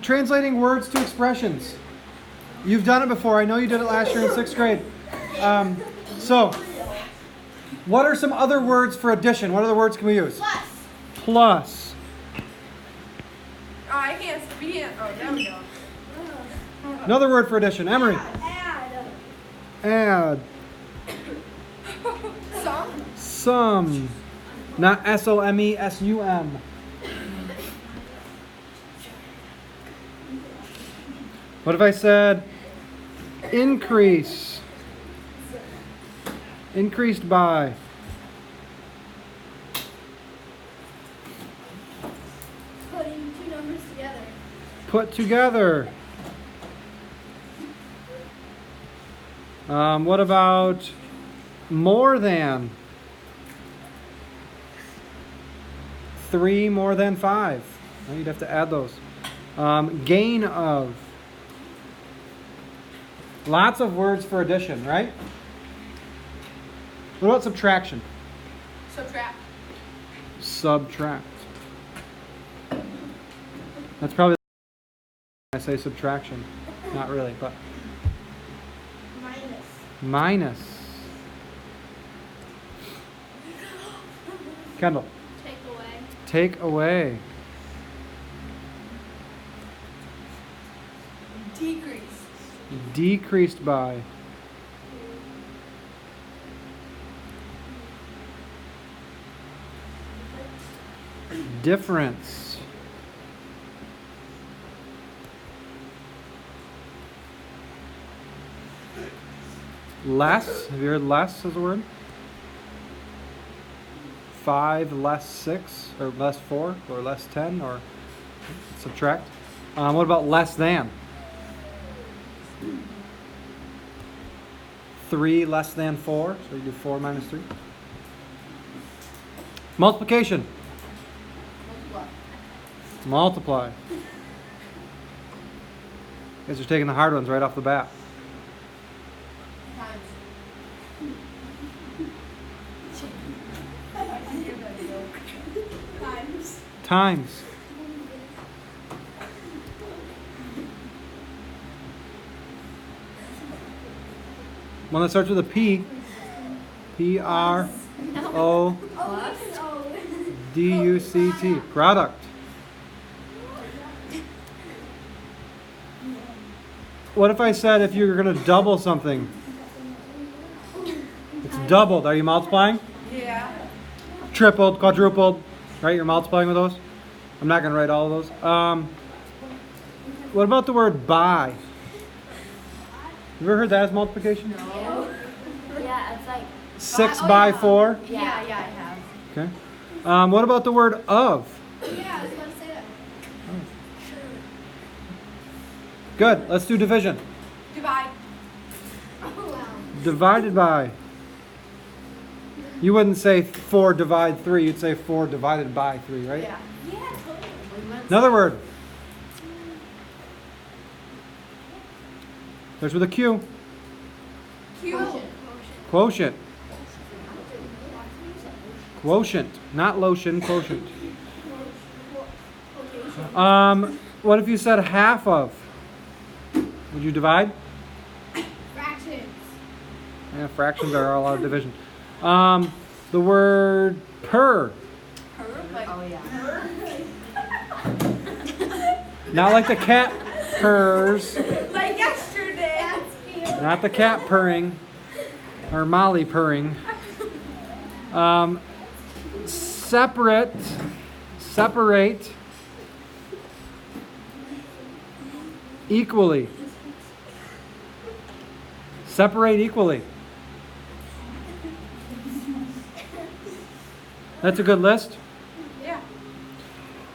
Translating words to expressions. You've done it before. I know you did it last year in 6th grade. So, what are some other words for addition? What other words can we use? Plus. Plus. Oh, I can't speak it. Oh, there we go. Another word for addition. Emery. Add. Add. Some. Some. Not S-O-M-E, S-U-M. What if I said increase? Increased by. Putting two numbers together. Put together. What about more than? 3 more than 5. Well, you'd have to add those. Gain of. Lots of words for addition, right? What about subtraction? Subtract. Subtract. That's probably I say subtraction. Not really, but Minus. minus. Kendall. Take away. Take away. Decrease. Decreased by. Difference. Less. Have you heard less as a word? 5 less 6, or less 4, or less 10, or subtract. What about less than? 3 less than 4, so you do 4 minus 3. Multiplication. Multiply. You guys are taking the hard ones right off the bat. Times. One that starts with a P. P-R-O-D-U-C-T. Product. What if I said if you're going to double something? It's doubled. Are you multiplying? Yeah. Tripled, quadrupled. Right? You're multiplying with those? I'm not going to write all of those. What about the word by? You ever heard that as multiplication? No. Yeah, it's like 6 by 4? Yeah, I have. Okay. What about the word of? Yeah, I was about to say that. Good. Let's do division. Divide. Oh, wow. Divided by. You wouldn't say 4 divide 3. You'd say 4 divided by 3, right? Yeah. Yeah, totally. Another word. Starts with a Q. Quotient. Quotient. Quotient. Not lotion, quotient. What if you said half of? Would you divide? Fractions. Yeah, fractions are all out of division. The word per. Like, oh, yeah. Not like the cat purrs. Like yesterday. Not the cat purring. Or Molly purring. Separate. Separate. Equally. Separate equally. That's a good list. Yeah.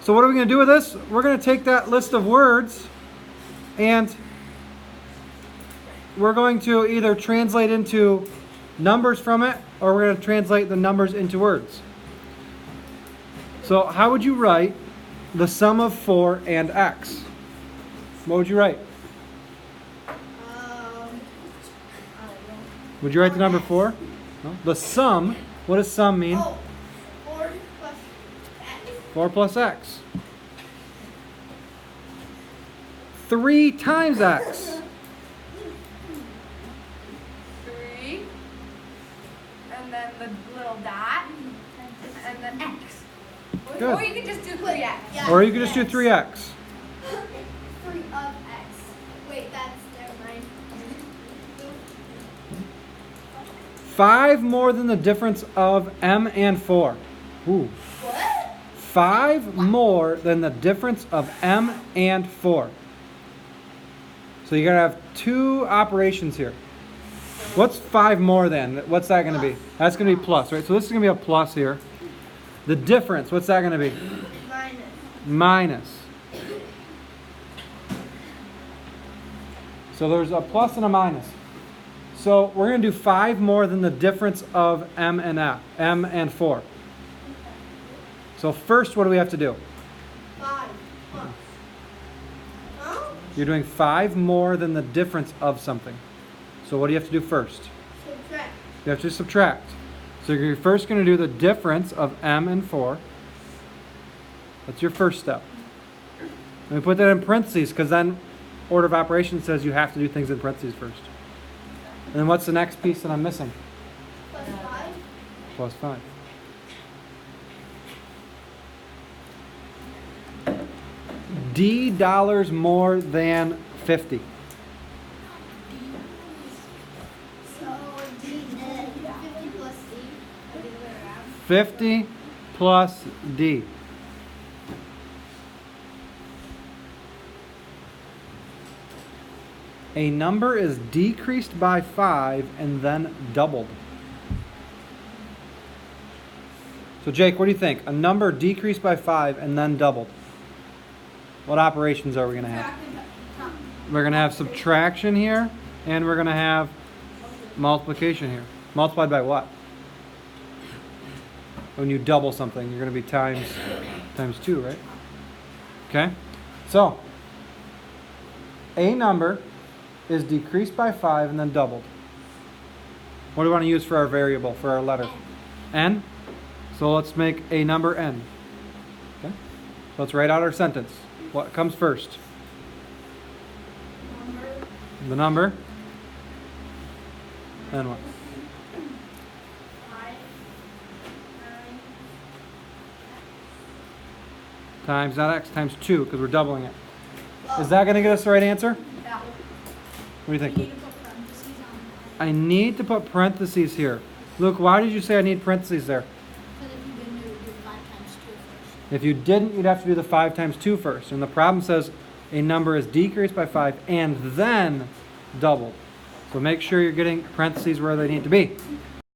So what are we going to do with this? We're going to take that list of words and we're going to either translate into numbers from it or we're going to translate the numbers into words. So how would you write the sum of 4 and x? What would you write? Would you write the number 4? No? The sum, what does sum mean? Oh, 4 plus X. 4 plus x. 3 times x. 3. And then the little dot. And then x. Good. Or you could just do 3x. Yeah. Or you could just do 3x. 3 of x. Wait, that's never mind. 5 more than the difference of m and 4. Ooh. What? 5 more than the difference of m and 4. So you're going to have 2 operations here. What's 5 more than? What's that going to be? That's going to be plus, right? So this is going to be a plus here. The difference, what's that going to be? Minus. Minus. So there's a plus and a minus. So we're going to do 5 more than the difference of m and 4. So first, what do we have to do? 5 plus. Huh? You're doing 5 more than the difference of something. So what do you have to do first? Subtract. You have to subtract. So you're first going to do the difference of m and 4. That's your first step. And we put that in parentheses because then order of operations says you have to do things in parentheses first. And then what's the next piece that I'm missing? Plus 5. Plus 5. D dollars more than 50. So D is 50 plus D. Or the other way around. 50 plus D. A number is decreased by 5 and then doubled. So Jake, what do you think? A number decreased by 5 and then doubled. What operations are we going to have? We're going to have subtraction here, and we're going to have multiplication here. Multiplied by what? When you double something, you're going to be times 2, right? Okay? So, a number is decreased by 5 and then doubled. What do we want to use for our variable, for our letter? N. So let's make a number n. Okay? So let's write out our sentence. What comes first? The number. Then what? 5, 9. Times, not x, times 2, because we're doubling it. Is that going to get us the right answer? Yeah. What do you think? I need to put parentheses here. Luke, why did you say I need parentheses there? If you didn't, you'd have to do the 5 times 2 first. And the problem says a number is decreased by 5 and then doubled. So make sure you're getting parentheses where they need to be.